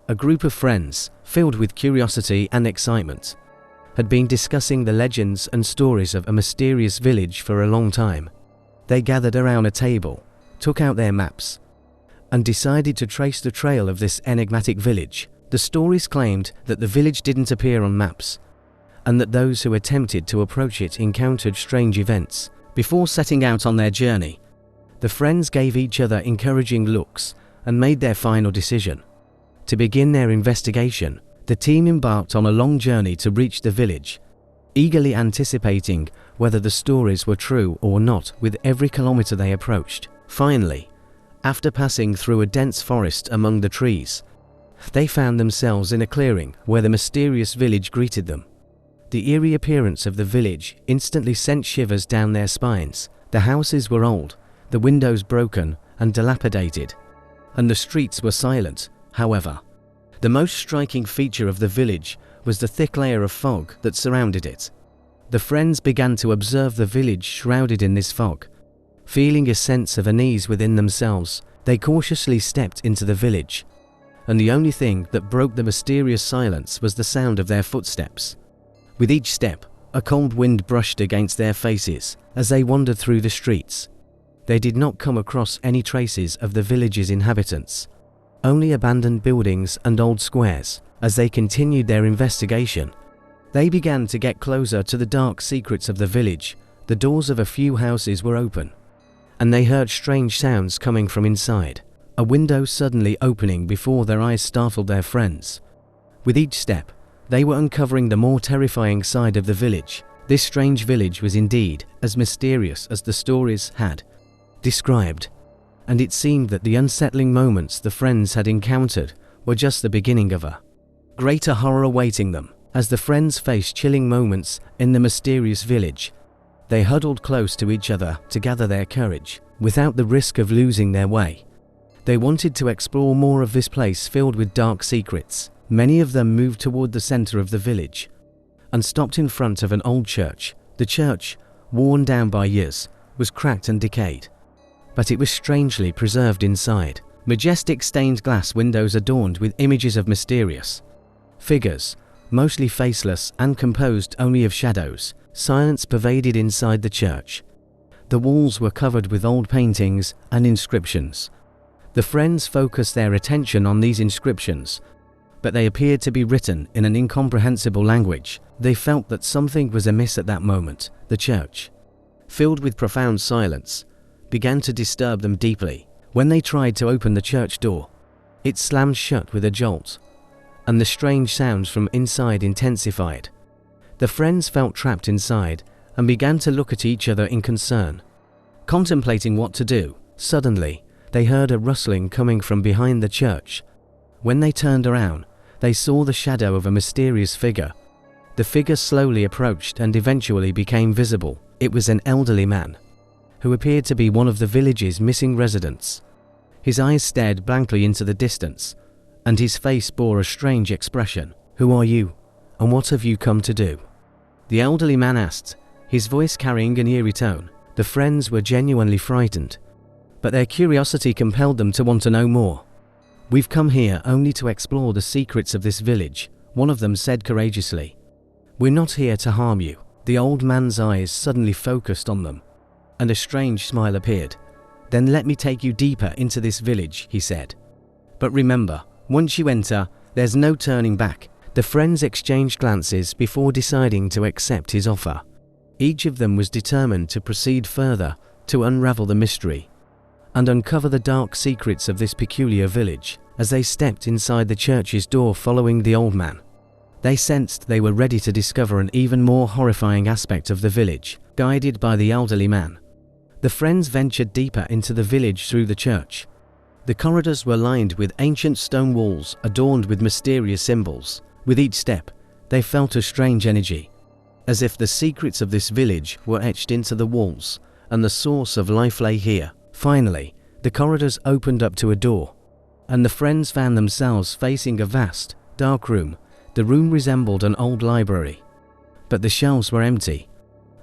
A group of friends, filled with curiosity and excitement, had been discussing the legends and stories of a mysterious village for a long time. They gathered around a table, took out their maps, and decided to trace the trail of this enigmatic village. The stories claimed that the village didn't appear on maps, and that those who attempted to approach it encountered strange events. Before setting out on their journey, the friends gave each other encouraging looks and made their final decision. To begin their investigation, the team embarked on a long journey to reach the village, eagerly anticipating whether the stories were true or not with every kilometer they approached. Finally, after passing through a dense forest among the trees, they found themselves in a clearing where the mysterious village greeted them. The eerie appearance of the village instantly sent shivers down their spines. The houses were old, the windows broken and dilapidated, and the streets were silent. However, the most striking feature of the village was the thick layer of fog that surrounded it. The friends began to observe the village shrouded in this fog. Feeling a sense of unease within themselves, they cautiously stepped into the village, and the only thing that broke the mysterious silence was the sound of their footsteps. With each step, a cold wind brushed against their faces as they wandered through the streets. They did not come across any traces of the village's inhabitants, only abandoned buildings and old squares. As they continued their investigation, they began to get closer to the dark secrets of the village. The doors of a few houses were open, and they heard strange sounds coming from inside. A window suddenly opening before their eyes startled their friends. With each step, they were uncovering the more terrifying side of the village. This strange village was indeed as mysterious as the stories had described, and it seemed that the unsettling moments the friends had encountered were just the beginning of a greater horror awaiting them. As the friends faced chilling moments in the mysterious village, they huddled close to each other to gather their courage. Without the risk of losing their way, they wanted to explore more of this place filled with dark secrets. Many of them moved toward the center of the village and stopped in front of an old church. The church, worn down by years, was cracked and decayed, but it was strangely preserved inside. Majestic stained glass windows adorned with images of mysterious figures, mostly faceless and composed only of shadows. Silence pervaded inside the church. The walls were covered with old paintings and inscriptions. The friends focused their attention on these inscriptions, but they appeared to be written in an incomprehensible language. They felt that something was amiss at that moment. The church, filled with profound silence, began to disturb them deeply. When they tried to open the church door, it slammed shut with a jolt, and the strange sounds from inside intensified. The friends felt trapped inside and began to look at each other in concern, contemplating what to do. Suddenly, they heard a rustling coming from behind the church. When they turned around, they saw the shadow of a mysterious figure. The figure slowly approached and eventually became visible. It was an elderly man, who appeared to be one of the village's missing residents. His eyes stared blankly into the distance, and his face bore a strange expression. "Who are you, and what have you come to do?" the elderly man asked, his voice carrying an eerie tone. The friends were genuinely frightened, but their curiosity compelled them to want to know more. "We've come here only to explore the secrets of this village," one of them said courageously. "We're not here to harm you." The old man's eyes suddenly focused on them, and a strange smile appeared. "Then let me take you deeper into this village," he said. "But remember, once you enter, there's no turning back." The friends exchanged glances before deciding to accept his offer. Each of them was determined to proceed further to unravel the mystery and uncover the dark secrets of this peculiar village. As they stepped inside the church's door following the old man, they sensed they were ready to discover an even more horrifying aspect of the village. Guided by the elderly man, the friends ventured deeper into the village through the church. The corridors were lined with ancient stone walls adorned with mysterious symbols. With each step, they felt a strange energy, as if the secrets of this village were etched into the walls, and the source of life lay here. Finally, the corridors opened up to a door, and the friends found themselves facing a vast, dark room. The room resembled an old library, but the shelves were empty,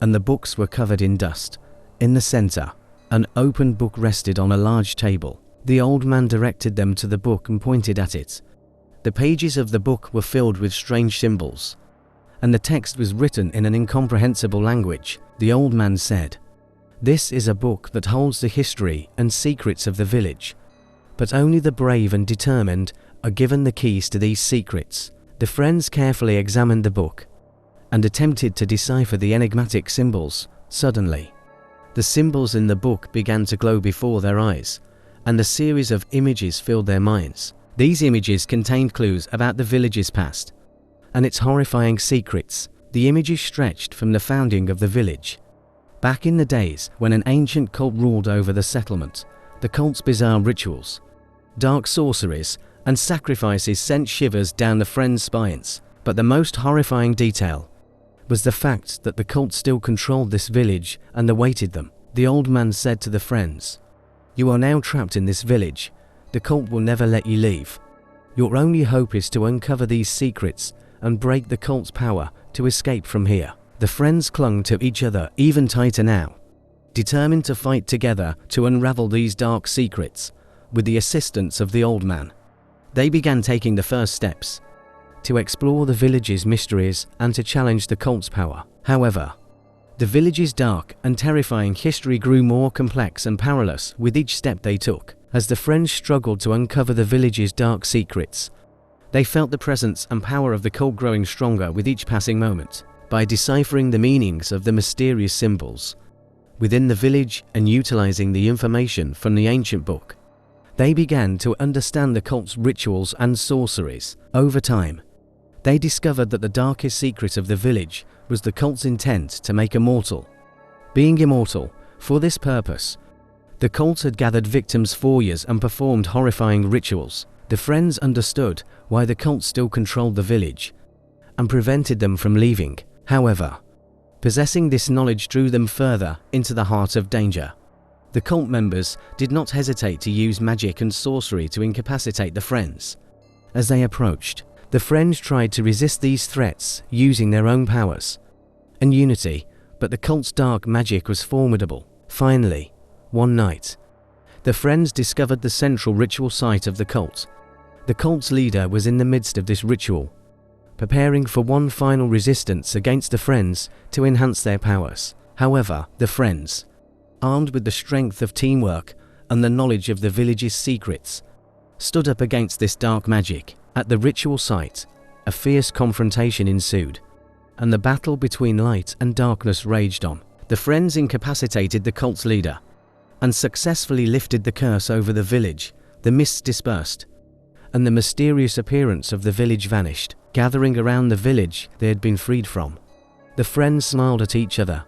and the books were covered in dust. In the center, an open book rested on a large table. The old man directed them to the book and pointed at it. The pages of the book were filled with strange symbols, and the text was written in an incomprehensible language. The old man said, "This is a book that holds the history and secrets of the village, but only the brave and determined are given the keys to these secrets." The friends carefully examined the book and attempted to decipher the enigmatic symbols. Suddenly, the symbols in the book began to glow before their eyes, and a series of images filled their minds. These images contained clues about the village's past and its horrifying secrets. The images stretched from the founding of the village, back in the days when an ancient cult ruled over the settlement. The cult's bizarre rituals, dark sorceries, and sacrifices sent shivers down the friends' spines. But the most horrifying detail was the fact that the cult still controlled this village and awaited them. The old man said to the friends, "You are now trapped in this village. The cult will never let you leave. Your only hope is to uncover these secrets and break the cult's power to escape from here." The friends clung to each other even tighter now, determined to fight together to unravel these dark secrets. With the assistance of the old man, they began taking the first steps to explore the village's mysteries and to challenge the cult's power. However, the village's dark and terrifying history grew more complex and powerless with each step they took. As the friends struggled to uncover the village's dark secrets, they felt the presence and power of the cult growing stronger with each passing moment. By deciphering the meanings of the mysterious symbols within the village and utilizing the information from the ancient book, they began to understand the cult's rituals and sorceries. Over time, they discovered that the darkest secret of the village was the cult's intent to make immortal. Being immortal, for this purpose, the cult had gathered victims for years and performed horrifying rituals. The friends understood why the cult still controlled the village and prevented them from leaving. However, possessing this knowledge drew them further into the heart of danger. The cult members did not hesitate to use magic and sorcery to incapacitate the friends. As they approached, the friends tried to resist these threats using their own powers and unity, but the cult's dark magic was formidable. Finally, one night, the friends discovered the central ritual site of the cult. The cult's leader was in the midst of this ritual, preparing for one final resistance against the friends to enhance their powers. However, the friends, armed with the strength of teamwork and the knowledge of the village's secrets, stood up against this dark magic. At the ritual site, a fierce confrontation ensued, and the battle between light and darkness raged on. The friends incapacitated the cult's leader and successfully lifted the curse over the village. The mists dispersed, and the mysterious appearance of the village vanished. Gathering around the village they had been freed from, the friends smiled at each other.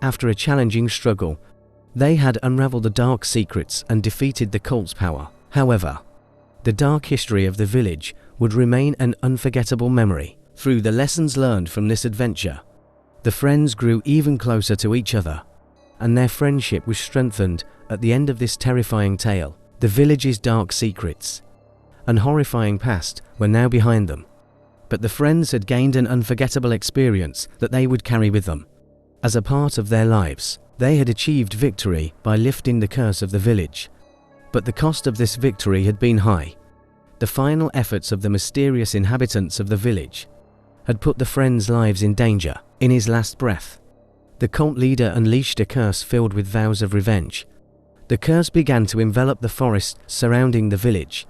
After a challenging struggle, they had unraveled the dark secrets and defeated the cult's power. However, the dark history of the village would remain an unforgettable memory. Through the lessons learned from this adventure, the friends grew even closer to each other, and their friendship was strengthened. At the end of this terrifying tale, the village's dark secrets and horrifying past were now behind them. But the friends had gained an unforgettable experience that they would carry with them. As a part of their lives, they had achieved victory by lifting the curse of the village. But the cost of this victory had been high. The final efforts of the mysterious inhabitants of the village had put the friends' lives in danger. In his last breath, the cult leader unleashed a curse filled with vows of revenge. The curse began to envelop the forest surrounding the village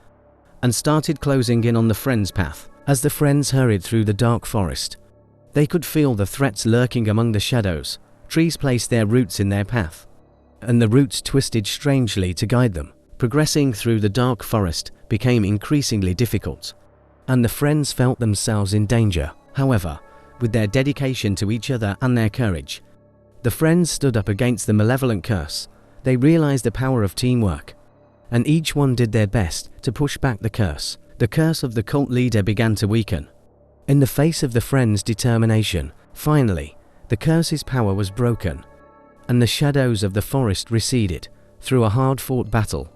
and started closing in on the friends' path. As the friends hurried through the dark forest, they could feel the threats lurking among the shadows. Trees placed their roots in their path, and the roots twisted strangely to guide them. Progressing through the dark forest became increasingly difficult, and the friends felt themselves in danger. However, with their dedication to each other and their courage, the friends stood up against the malevolent curse. They realized the power of teamwork, and each one did their best to push back the curse. The curse of the cult leader began to weaken. In the face of the friends' determination, finally, the curse's power was broken, and the shadows of the forest receded. Through a hard-fought battle,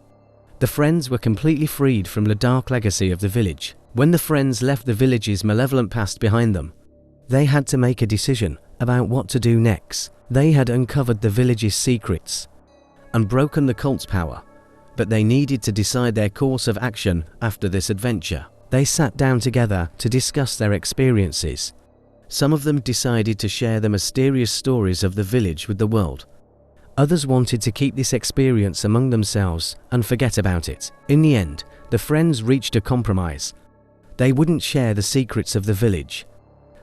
the friends were completely freed from the dark legacy of the village. When the friends left the village's malevolent past behind them, they had to make a decision about what to do next. They had uncovered the village's secrets and broken the cult's power, but they needed to decide their course of action after this adventure. They sat down together to discuss their experiences. Some of them decided to share the mysterious stories of the village with the world. Others wanted to keep this experience among themselves and forget about it. In the end, the friends reached a compromise. They wouldn't share the secrets of the village,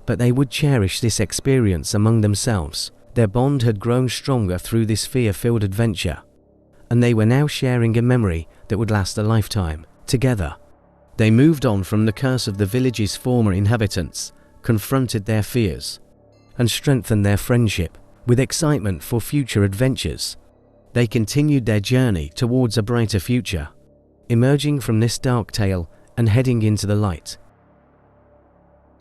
but they would cherish this experience among themselves. Their bond had grown stronger through this fear-filled adventure, and they were now sharing a memory that would last a lifetime. Together, they moved on from the curse of the village's former inhabitants, confronted their fears, and strengthened their friendship. With excitement for future adventures, they continued their journey towards a brighter future, emerging from this dark tale and heading into the light.